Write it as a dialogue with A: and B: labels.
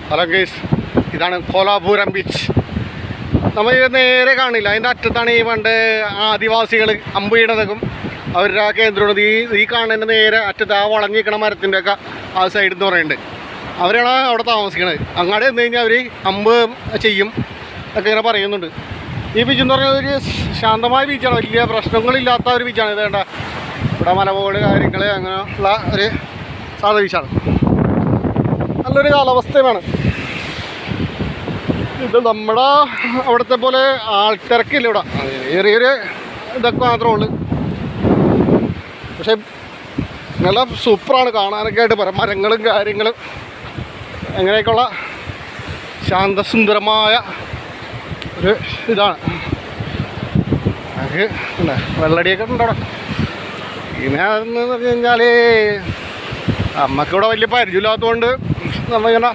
A: Hello guys, ഇതാണ് കോലാപുരം beach. നമ്മൾ നേരെ കാണില്ല, അതിൻ്റെ അറ്റത്താണ് ഈ പണ്ട് ആദിവാസികൾ അമ്പ് ചെയ്യണതൊക്കെ അവരുടെ ആ കേന്ദ്രമാണ്. ഈ കാണുന്നതിൻ്റെ നേരെ അറ്റത്ത് ആ വളഞ്ഞിരിക്കണ മരത്തിൻ്റെ ഒക്കെ ആ സൈഡ് എന്ന് പറയുന്നുണ്ട്. അവരാണ് അവിടെ താമസിക്കണത്. അങ്ങോട്ട് ചെന്ന് കഴിഞ്ഞാൽ അവർ അമ്പ് ചെയ്യും ഒക്കെ ഇങ്ങനെ പറയുന്നുണ്ട്. ഈ ബീച്ച് എന്ന് പറഞ്ഞാൽ ഒരു ശാന്തമായ ബീച്ചാണ്, വലിയ പ്രശ്നങ്ങളില്ലാത്ത ഒരു ബീച്ചാണ്. ഇത് വേണ്ട ഇവിടെ മലപോട് കാര്യങ്ങൾ അങ്ങനെയുള്ള ഒരു സാധാ ബീച്ചാണ്. നല്ലൊരു കാലാവസ്ഥയുമാണ്. ഇത് നമ്മുടെ അവിടുത്തെ പോലെ ആൾത്തിരക്കില്ല ഇവിടെ, ചെറിയൊരു ഇതൊക്കെ മാത്രമേ ഉള്ളൂ. പക്ഷെ നല്ല സൂപ്പറാണ് കാണാനൊക്കെ ആയിട്ട്. പറയാം മരങ്ങളും കാര്യങ്ങളും അങ്ങനെയൊക്കെയുള്ള ശാന്തസുന്ദരമായ ഒരു ഇതാണ്. അത് വെള്ളടിയൊക്കെ ഉണ്ട് അവിടെ. പിന്നെ അതെന്ന് പറഞ്ഞു കഴിഞ്ഞാൽ നമുക്കിവിടെ വലിയ പരിചയമില്ലാത്തതുകൊണ്ട് നമ്മളിങ്ങനെ